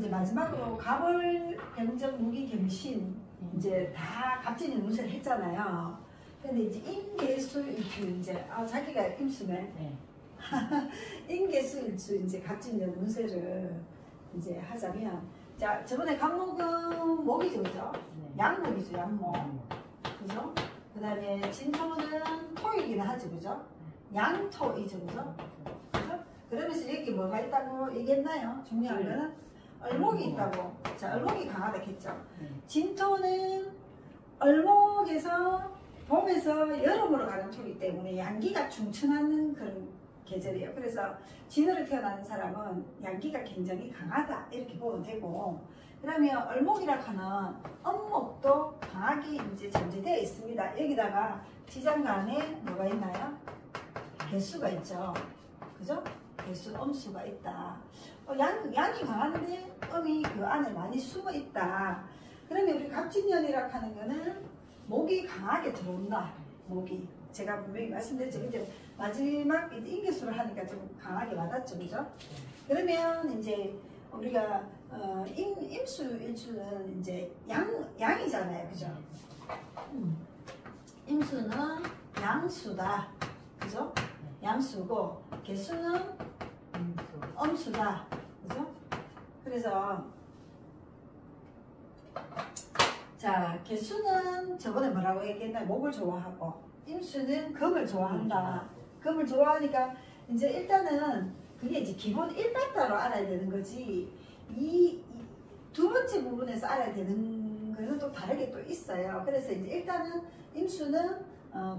이제 마지막으로 갑을 병정 무기 경신 이제 다 갑진년 운세를 했잖아요. 근데 이제 임계수일주 이제 자기가 임수네. 네. 임계수일주 이제 갑진년 운세를 이제 하자면 자 저번에 갑목은 목이죠, 그죠? 네. 양목이죠, 양목. 그죠? 그 다음에 진토는 토이긴 하죠, 그죠? 양토이죠, 그죠? 그죠? 그러면서 여기 뭐가 있다고 얘기했나요? 중요한 거는 을목이 있다고. 자, 을목이 강하다 했죠. 진토는 을목에서 봄에서 여름으로 가는 토기 때문에 양기가 중천하는 그런 계절이에요. 그래서 진으로 태어나는 사람은 양기가 굉장히 강하다 이렇게 보면 되고, 그러면 을목이라 하는 음목도 강하게 이제 잠재되어 있습니다. 여기다가 지장간에 뭐가 있나요? 개수가 있죠. 그죠? 개수, 음수가 있다. 양이 강한데 음이 그 안에 많이 숨어 있다. 그러면 우리 갑진년이라 하는 거는 목이 강하게 들어온다. 목이. 제가 분명히 말씀드렸죠. 이제 마지막 임계수를 하니까 좀 강하게 와닿죠. 그죠? 그러면 이제 우리가 임수 일주는 이제 양이잖아요. 그죠? 임수는 양수다. 그죠? 양수고 개수는 음수다. 그죠? 그래서 자, 개수는 저번에 뭐라고 얘기했나? 목을 좋아하고 임수는 금을 좋아한다. 금을 좋아하니까 이제 일단은 그게 이제 기본 1바다로 알아야 되는 거지 이 두 번째 부분에서 알아야 되는 거는 또 다르게 또 있어요. 그래서 이제 일단은 임수는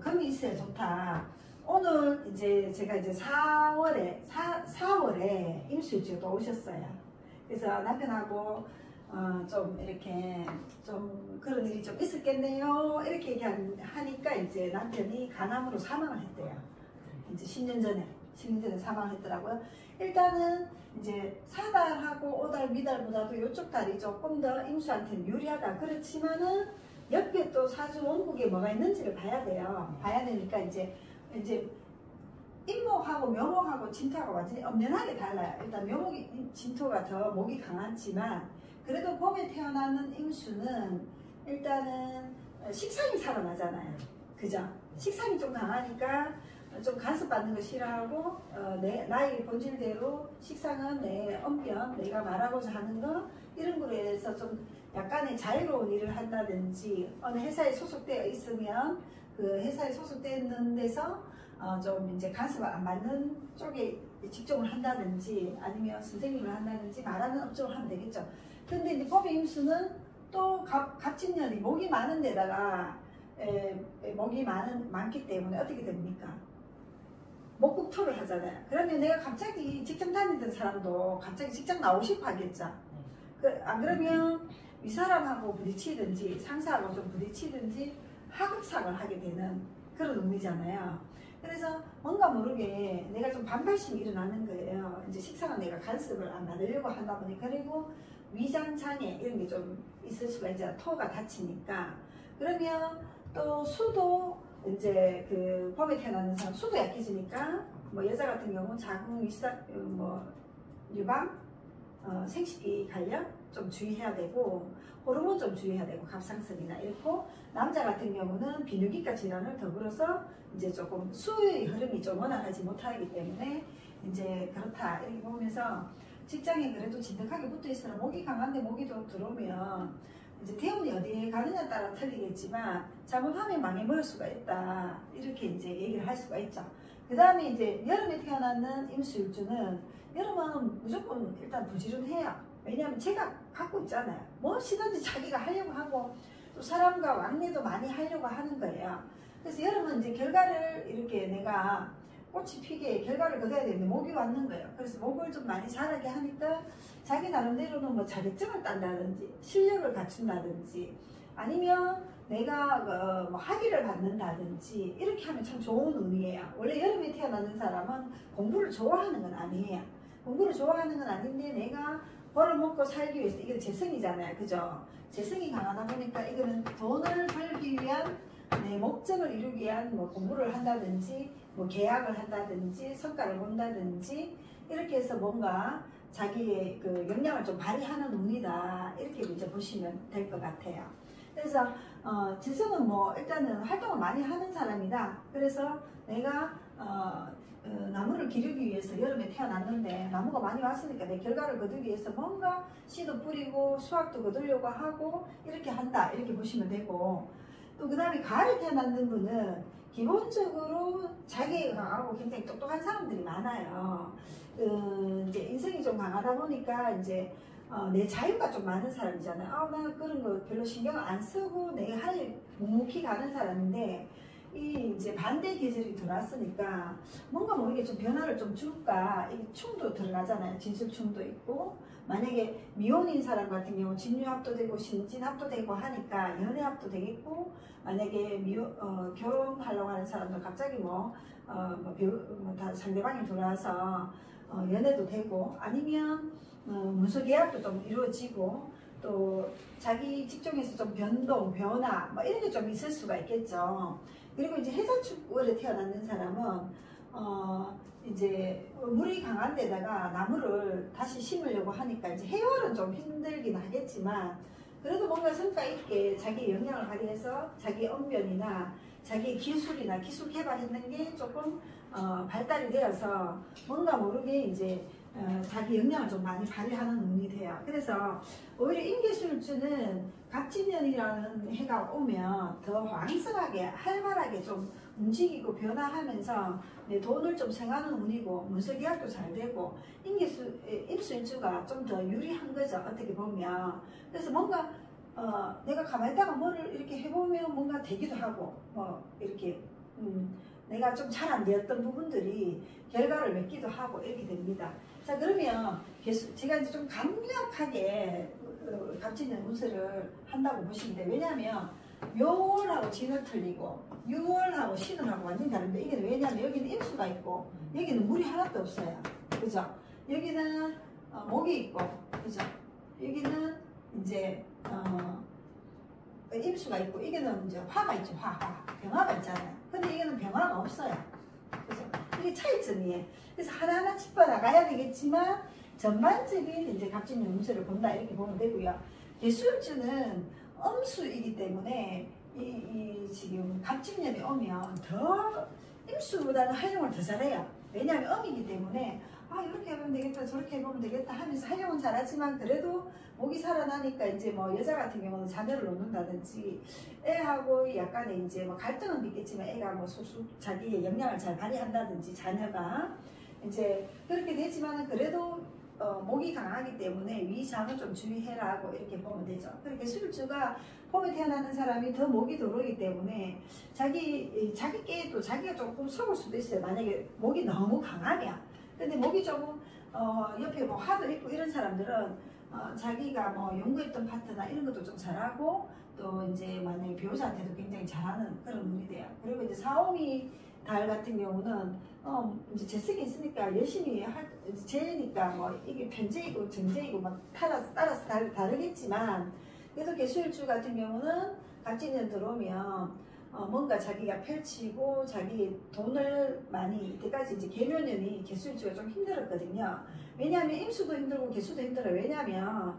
금이 있어야 좋다. 오늘 이제 제가 이제 4월에 임수일주가 오셨어요. 그래서 남편하고 좀 이렇게 좀 그런 일이 좀 있었겠네요. 이렇게 얘기하니까 이제 남편이 간암으로 사망을 했대요. 이제 10년 전에 사망을 했더라고요. 일단은 이제 사달하고 오달, 미달보다도 이쪽 달이 조금 더 임수한테는 유리하다. 그렇지만은 옆에 또 사주 원국에 뭐가 있는지를 봐야 돼요. 봐야 되니까 이제 임목하고 묘목하고 진토하고 완전히 엄연하게 달라요. 일단 묘목이 진토가 더 목이 강하지만 그래도 봄에 태어나는 임수는 일단은 식상이 살아나잖아요. 그죠? 식상이 좀 강하니까 좀 간섭받는 거 싫어하고 나의 본질대로 식상은 내 언변, 내가 말하고자 하는 거 이런 거에 대해서 좀 약간의 자유로운 일을 한다든지 어느 회사에 소속되어 있으면 그 회사에 소속되어 있는 데서 좀 이제 간섭 안 받는 쪽에 직종을 한다든지 아니면 선생님을 한다든지 말하는 업종을 하면 되겠죠. 근데 이제 봄의 임수는 또 갑진년이 목이 많은 데다가 목이 많기 때문에 어떻게 됩니까? 목국토를 하잖아요. 그러면 내가 갑자기 직장 다니던 사람도 갑자기 직장 나오고 싶어 하겠죠. 안 그러면 윗사람하고 부딪히든지 상사하고 좀 부딪히든지 하극상을 하게 되는 그런 의미잖아요. 그래서 뭔가 모르게 내가 좀 반발심이 일어나는 거예요. 이제 식상은 내가 간섭을 안 받으려고 하다 보니 그리고 위장장애 이런 게 좀 있을 수가 있잖아. 토가 다치니까. 그러면 또 수도 이제 그 봄에 태어나는 사람 수도 약해지니까 뭐 여자 같은 경우는 자궁 유방 생식기 관련 좀 주의해야 되고 호르몬 좀 주의해야 되고 갑상선이나 이렇고 남자 같은 경우는 비뇨기과 질환을 더불어서 이제 조금 수의 흐름이 좀 원활하지 못하기 때문에 이제 그렇다 이렇게 보면서 직장에 그래도 진득하게 붙어 있으나 목이 강한데 목이 또 들어오면 이제 태운이 어디에 가느냐에 따라 틀리겠지만 잘못하면 망해버릴 수가 있다 이렇게 이제 얘기를 할 수가 있죠. 그 다음에 이제 여름에 태어나는 임수일주는 여름은 무조건 일단 부지런해요. 왜냐하면 제가 갖고 있잖아요. 무엇이든지 자기가 하려고 하고 또 사람과 왕래도 많이 하려고 하는 거예요. 그래서 여름은 이제 결과를 이렇게 내가 꽃이 피게 결과를 거둬야 되는데 목이 왔는 거예요. 그래서 목을 좀 많이 자라게 하니까 자기 나름대로는 뭐 자격증을 딴다든지 실력을 갖춘다든지 아니면 내가 뭐 학위를 받는다든지 이렇게 하면 참 좋은 의미예요. 원래 여름에 태어나는 사람은 공부를 좋아하는 건 아니에요. 공부를 좋아하는 건 아닌데 내가 벌어먹고 살기 위해서 이게 재성이잖아요. 그죠? 재성이 강하다 보니까 이거는 돈을 벌기 위한 내 목적을 이루기 위한 뭐 공부를 한다든지 뭐 계약을 한다든지 성과를 본다든지 이렇게 해서 뭔가 자기의 그 역량을 좀 발휘하는 운이다 이렇게 이제 보시면 될 것 같아요. 그래서 지수는 뭐 일단은 활동을 많이 하는 사람이다. 그래서 내가 나무를 기르기 위해서 여름에 태어났는데 나무가 많이 왔으니까 내 결과를 거두기 위해서 뭔가 씨도 뿌리고 수확도 거두려고 하고 이렇게 한다 이렇게 보시면 되고, 또 그 다음에 가을에 태어났는 분은 기본적으로 자기가 강하고 굉장히 똑똑한 사람들이 많아요. 이제 인성이 좀 강하다 보니까 이제 내 자유가 좀 많은 사람이잖아요. 나 그런 거 별로 신경 안 쓰고 내 할 일 묵묵히 가는 사람인데, 이 이제 반대 계절이 들어왔으니까 뭔가 모르게 좀 변화를 좀 줄까, 이 충도 들어가잖아요. 진술충도 있고, 만약에 미혼인 사람 같은 경우 진유합도 되고 신진합도 되고 하니까 연애합도 되겠고, 만약에 결혼하려고 하는 사람들 갑자기 다 상대방이 들어와서 연애도 되고, 아니면 문서계약도 좀 이루어지고, 또 자기 직종에서 좀 변동, 변화 이런 게 좀 있을 수가 있겠죠. 그리고 이제 해사축월에 태어났는 사람은 이제 물이 강한 데다가 나무를 다시 심으려고 하니까 이제 해월은 좀 힘들긴 하겠지만, 그래도 뭔가 성과 있게 자기 역량을 발휘해서 자기 언변이나 자기 기술이나 기술 개발했는 게 조금 발달이 되어서 뭔가 모르게 이제 자기 역량을 좀 많이 발휘하는 운이 돼요. 그래서 오히려 임계술주는 갑진년이라는 해가 오면 더 왕성하게 활발하게 좀 움직이고 변화하면서 내 돈을 좀 생하는 운이고, 문서계약도 잘 되고, 임술주가 좀 더 유리한 거죠, 어떻게 보면. 그래서 뭔가 내가 가만히 있다가 뭐를 이렇게 해보면 뭔가 되기도 하고, 이렇게 내가 좀 잘 안 되었던 부분들이 결과를 맺기도 하고 이렇게 됩니다. 자, 그러면 제가 이제 좀 간략하게 갑진년 운세를 한다고 보시면 돼요. 왜냐하면 묘월하고 진을 틀리고 6월하고 신을 하고 완전히 다른데, 이게 왜냐하면 여기는 임수가 있고 여기는 물이 하나도 없어요. 그죠? 여기는 목이 있고, 그죠? 여기는 이제 임수가 있고, 이게는 이제 화가 있죠. 병화가 있잖아요. 근데 이게는 병화가 없어요. 그죠? 이게 차이점이에요. 그래서 하나하나 짚어 나가야 되겠지만, 전반적인 이제 갑진년 운세를 본다 이렇게 보면 되고요. 개수일주는 음수이기 때문에 지금 갑진년이 오면 더 임수보다는 활용을 더 잘해요. 왜냐하면 음이기 때문에 이렇게 해보면 되겠다 저렇게 해보면 되겠다 하면서 활용은 잘하지만, 그래도 목이 살아나니까 이제 여자 같은 경우는 자녀를 놓는다든지 애하고 약간의 이제 갈등은 있겠지만 애가 자기의 역량을 잘 발휘한다든지 자녀가 이제 그렇게 되지만은, 그래도 목이 강하기 때문에 위장을 좀 주의해라고 이렇게 보면 되죠. 그렇게 술주가 봄에 태어나는 사람이 더 목이 들어오기 때문에 자기께도 자기가 조금 속을 수도 있어요. 만약에 목이 너무 강하면. 근데 목이 조금 옆에 화도 있고 이런 사람들은 자기가 연구했던 파트나 이런 것도 좀 잘하고, 또 이제 만약에 배우자한테도 굉장히 잘하는 그런 운이 돼요. 그리고 이제 사오미 달 같은 경우는 이제 재석이 있으니까 열심히 재니까 이게 편제이고 정제이고 따라서 다르겠지만, 그래도 개수일주 같은 경우는 갑진년 들어오면 뭔가 자기가 펼치고 자기 돈을 많이, 이때까지 이제 계묘년이 개수일주가 좀 힘들었거든요. 왜냐하면 임수도 힘들고 개수도 힘들어요. 왜냐하면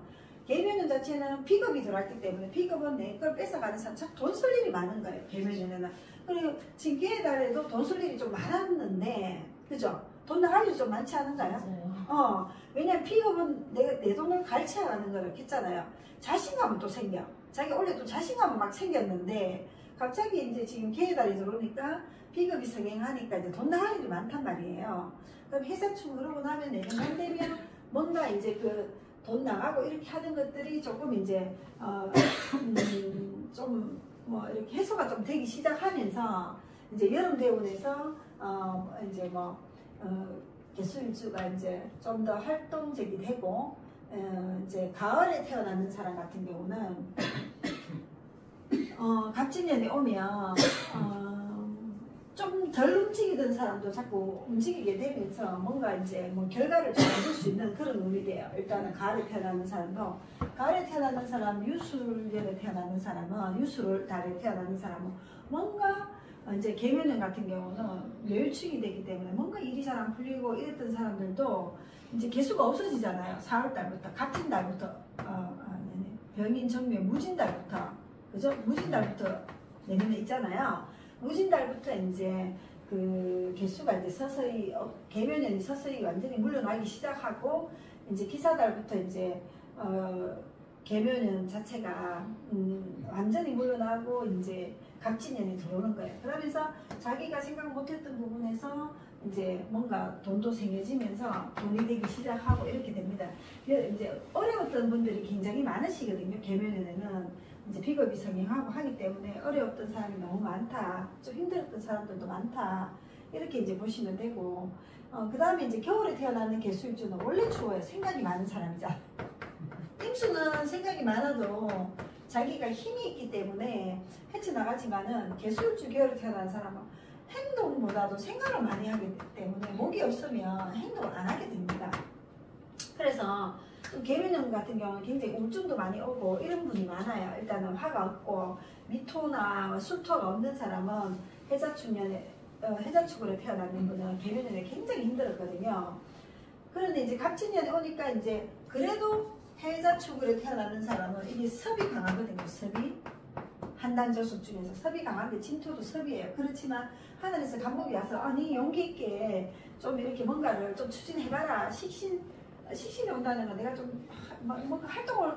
계묘년 자체는 비겁이 들어왔기 때문에, 비겁은 내 걸 뺏어가는 사람 참 돈 쓸 일이 많은 거예요. 계묘년에는. 그리고 지금 기회 달에도 돈 쓸 일이 좀 많았는데, 그죠? 돈 나갈 일이 좀 많지 않은가요? 왜냐면 비겁은 내 돈을 갈취하라는 걸 했잖아요. 자신감은 또 생겨. 자기 원래 또 자신감은 막 생겼는데, 갑자기 이제 지금 기회 달이 들어오니까 비겁이 성행하니까 이제 돈 나갈 일이 많단 말이에요. 그럼 회사충 그러고 나면 내년 되면 뭔가 이제 그 돈 나가고 이렇게 하는 것들이 조금 이제 좀 이렇게 해소가 좀 되기 시작하면서, 이제 여름 대운에서 이제 개수일주가 이제 좀 더 활동적이 되고, 이제 가을에 태어나는 사람 같은 경우는 갑진년이 오면 좀 덜 움직이던 사람도 자꾸 움직이게 되면서 뭔가 이제 결과를 좀 얻을 수 있는 그런 운이 돼요. 일단은 가을에 태어나는 사람도, 가을에 태어나는 사람, 유술년에 태어나는 사람은, 유술 달에 태어나는 사람은 뭔가 이제 계묘년 같은 경우는 묘유축이 되기 때문에 뭔가 일이 잘 안 풀리고 이랬던 사람들도 이제 개수가 없어지잖아요. 4월달부터 같은 달부터 병인 정묘 무진달부터 그죠? 무진달부터 내년에 있잖아요. 무진달부터 이제 그 개수가 이제 서서히 계면연이 서서히 완전히 물러나기 시작하고 이제 기사달부터 이제 계면연 자체가 완전히 물러나고 이제 갑진년이 들어오는 거예요. 그러면서 자기가 생각 못했던 부분에서 이제 뭔가 돈도 생겨지면서 돈이 되기 시작하고 이렇게 됩니다. 이제 어려웠던 분들이 굉장히 많으시거든요. 계면연에는 이제 비겁이 성행하고 하기 때문에 어려웠던 사람이 너무 많다. 좀 힘들었던 사람들도 많다. 이렇게 이제 보시면 되고 그 다음에 이제 겨울에 태어나는 개수일주는 원래 추워요. 생각이 많은 사람이잖아. 임수는 생각이 많아도 자기가 힘이 있기 때문에 헤쳐나가지만은 개수일주 겨울에 태어난 사람은 행동보다도 생각을 많이 하기 때문에 목이 없으면 행동을 안 하게 됩니다. 그래서 계면연 같은 경우는 굉장히 우울증도 많이 오고 이런 분이 많아요. 일단은 화가 없고 미토나 수토가 없는 사람은 해자축으로 태어나는 분은 계면연에 굉장히 힘들었거든요. 그런데 이제 갑진년에 오니까 이제 그래도 해자축으로 태어나는 사람은 이게 섭이 강하거든요. 섭이 한단저속 중에서 섭이 강한데 진토도 섭이에요. 그렇지만 하늘에서 감목이 와서 아니 용기 있게 좀 이렇게 뭔가를 좀 추진해봐라. 식신이 온다는 건 내가 좀 뭔가 활동을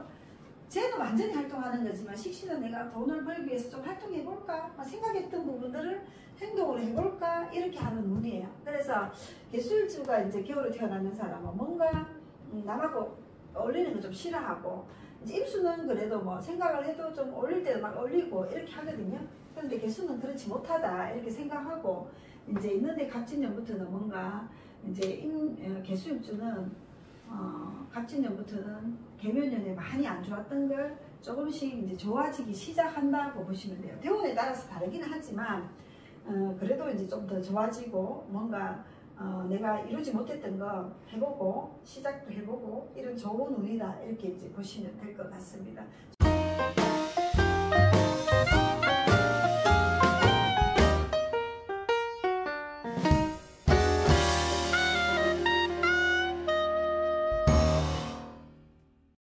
쟤는 완전히 활동하는 거지만 식신은 내가 돈을 벌기 위해서 좀 활동해볼까 생각했던 부분들을 행동으로 해볼까 이렇게 하는 운이에요. 그래서 개수일주가 이제 겨울에 태어나는 사람은 뭔가 남하고 어울리는 거 좀 싫어하고 이제 임수는 그래도 뭐 생각을 해도 좀 어울릴 때도 막 어울리고 이렇게 하거든요. 그런데 개수는 그렇지 못하다 이렇게 생각하고 이제 있는데 갑진년부터는 뭔가 이제 개수일주는 갑진년부터는 계면연에 많이 안 좋았던 걸 조금씩 이제 좋아지기 시작한다고 보시면 돼요. 대운에 따라서 다르긴 하지만 그래도 이제 좀 더 좋아지고 뭔가 내가 이루지 못했던 거 해보고 시작도 해보고 이런 좋은 운이다 이렇게 이제 보시면 될 것 같습니다.